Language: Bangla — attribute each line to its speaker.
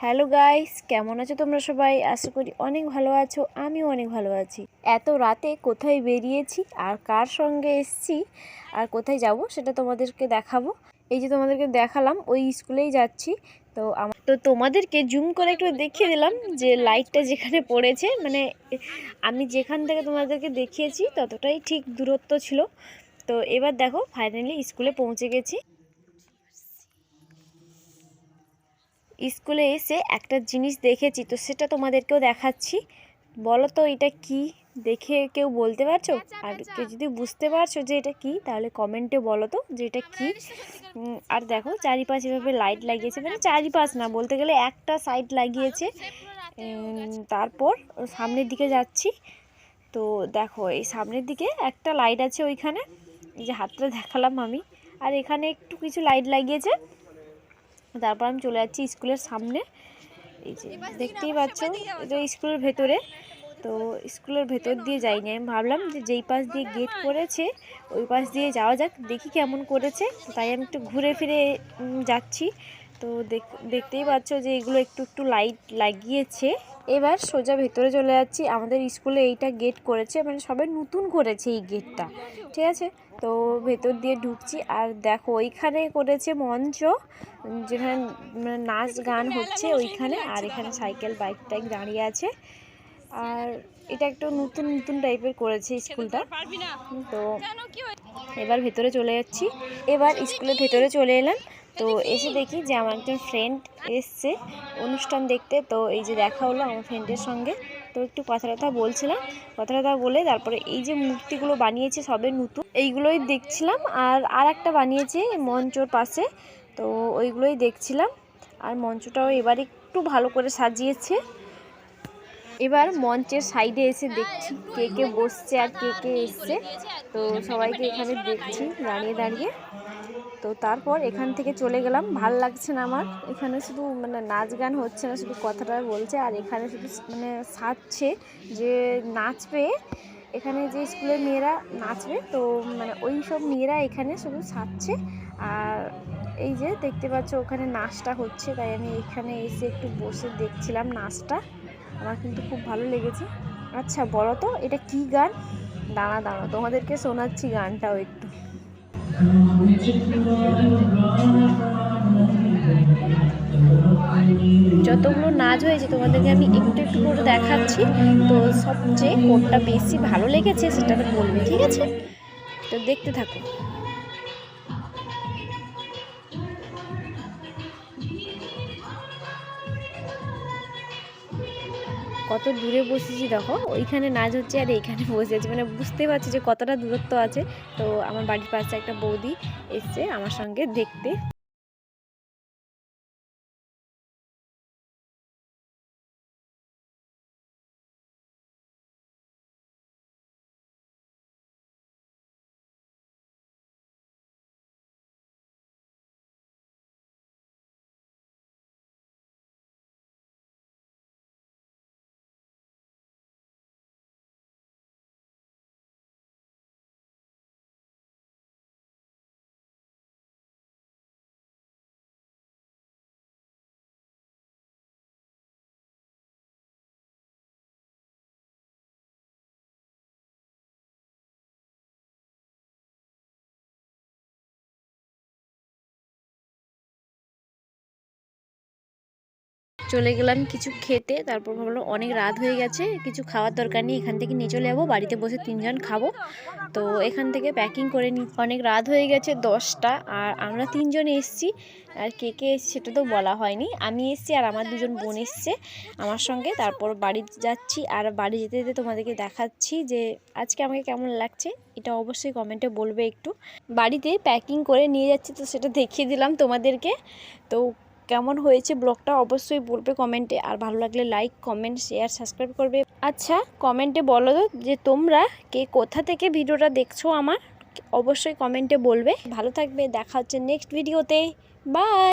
Speaker 1: হ্যালো গাইস, কেমন আছো তোমরা সবাই? আশা করি অনেক ভালো আছো। আমিও অনেক ভালো আছি। এত রাতে কোথায় বেরিয়েছি আর কার সঙ্গে এসেছি আর কোথায় যাব সেটা তোমাদেরকে দেখাবো। এই যে তোমাদেরকে দেখালাম, ওই স্কুলেই যাচ্ছি। তো তোমাদেরকে জুম করে একটু দেখিয়ে দিলাম যে লাইটটা যেখানে পড়েছে, মানে আমি যেখান থেকে তোমাদেরকে দেখিয়েছি ততটাই ঠিক দূরত্ব ছিল। তো এবার দেখো, ফাইনালি স্কুলে পৌঁছে গেছি। স্কুলে এসে একটা জিনিস দেখেছি, তো সেটা তোমাদেরকেও দেখাচ্ছি। বলো তো এটা কি? দেখে কেউ বলতে পারছো? আর কেউ যদি বুঝতে পারছো যে এটা কি, তাহলে কমেন্টে বলো তো যে এটা কি। আর দেখো চারিপাশে এভাবে লাইট লাগিয়েছে, মানে চারিপাশ না, বলতে গেলে একটা সাইড লাগিয়েছে। তারপর সামনের দিকে যাচ্ছি। তো দেখো এই সামনের দিকে একটা লাইট আছে ওইখানে, এই যে হাতটা দেখালাম আমি। আর এখানে একটু কিছু লাইট লাগিয়েছে। তারপর আমি চলে যাচ্ছি স্কুলের সামনে। এই যে দেখতেই পাচ্ছ, এটা স্কুলের ভেতরে। তো স্কুলের ভেতর দিয়ে যাইনি, আমি ভাবলাম যে যেই পাশ দিয়ে গেট করেছে ওই পাশ দিয়ে যাওয়া যাক, দেখি কেমন করেছে। তাই আমি একটু ঘুরে ফিরে যাচ্ছি। তো দেখতেই পাচ্ছ যে এগুলো একটু একটু লাইট লাগিয়েছে। এবার সোজা ভেতরে চলে যাচ্ছি। আমাদের স্কুলে এইটা গেট করেছে, মানে সবাই নতুন করেছে এই গেটটা, ঠিক আছে। তো ভেতর দিয়ে ঢুকছি, আর দেখো ওইখানে করেছে মঞ্চ, যেখানে নাচ গান হচ্ছে ওইখানে। আর এখানে সাইকেল বাইক টাইক দাঁড়িয়ে আছে। আর এটা একটু নতুন নতুন টাইপের করেছে স্কুলটা। তো এবার ভেতরে চলে যাচ্ছি। এবার স্কুলের ভেতরে চলে এলাম। তো এসে দেখি যে আমার একজন ফ্রেন্ড এসছে অনুষ্ঠান দেখতে। তো এই যে দেখা হলো আমার ফ্রেন্ডের সঙ্গে। তো একটু কথা বলছিলাম, কথা বলে তারপরে এই যে মূর্তিগুলো বানিয়েছে সবে নতুন, এইগুলোই দেখছিলাম। আর একটা বানিয়েছে মঞ্চর পাশে, তো ওইগুলোই দেখছিলাম। আর মঞ্চটাও এবার একটু ভালো করে সাজিয়েছে। এবার মঞ্চের সাইডে এসে দেখছি কে কে বসছে আর কে কে এসছে। তো সবাইকে এখানে দেখছি দাঁড়িয়ে দাঁড়িয়ে। তো তারপর এখান থেকে চলে গেলাম। ভাল লাগছে না আমার এখানে, শুধু মানে নাচ গান হচ্ছে না, শুধু কথাটা বলছে। আর এখানে শুধু মানে সাজছে যে নাচবে, এখানে যে স্কুলের মেয়েরা নাচবে। তো মানে ওই সব মেয়েরা এখানে শুধু সাজছে। আর এই যে দেখতে পাচ্ছ ওখানে নাচটা হচ্ছে, তাই আমি এখানে এসে একটু বসে দেখছিলাম নাচটা। আমার কিন্তু খুব ভালো লেগেছে। আচ্ছা বলো তো এটা কি গান? দাঁড়া তোমাদেরকে শোনাচ্ছি গানটাও একটু। যতগুলো নাচ হয়েছে তোমাদেরকে আমি একটু একটু করে দেখাচ্ছি। তো সবচেয়ে কোনটা বেশি ভালো লেগেছে সেটা তো বলবে, ঠিক আছে? তো দেখতে থাকো। কত দূরে বসেছি দেখো, ওইখানে নাচ হচ্ছে আর এইখানে বসে আছি, মানে বুঝতে পারছি যে কতটা দূরত্ব আছে। তো আমার বাড়ির পাশে একটা বৌদি এসছে আমার সঙ্গে দেখতে। চলে গেলাম কিছু খেতে। তারপর ভাবলাম অনেক রাত হয়ে গেছে, কিছু খাওয়ার দরকার নেই, এখান থেকে নিয়ে চলে যাবো, বাড়িতে বসে 3জন খাবো। তো এখান থেকে প্যাকিং করে নিই। অনেক রাত হয়ে গেছে 10টা, আর আমরা 3জন এসছি। আর কে কে এসছে সেটা তো বলা হয়নি। আমি এসছি আর আমার 2জন বোন এসছে আমার সঙ্গে। তারপর বাড়ি যাচ্ছি, আর বাড়ি যেতে যেতে তোমাদেরকে দেখাচ্ছি যে আজকে আমাকে কেমন লাগছে, এটা অবশ্যই কমেন্টে বলবে একটু। বাড়িতে প্যাকিং করে নিয়ে যাচ্ছি, তো সেটা দেখিয়ে দিলাম তোমাদেরকে। তো কেমন হয়েছে ব্লগটা অবশ্যই বলবে কমেন্টে। আর ভালো লাগলে লাইক কমেন্ট শেয়ার সাবস্ক্রাইব করবে। আচ্ছা কমেন্টে বলো যে তোমরা কে কোথা থেকে ভিডিওটা দেখছো আমার, অবশ্যই কমেন্টে বলবে। ভালো থাকবে, দেখা হচ্ছে নেক্সট ভিডিওতে। বাই।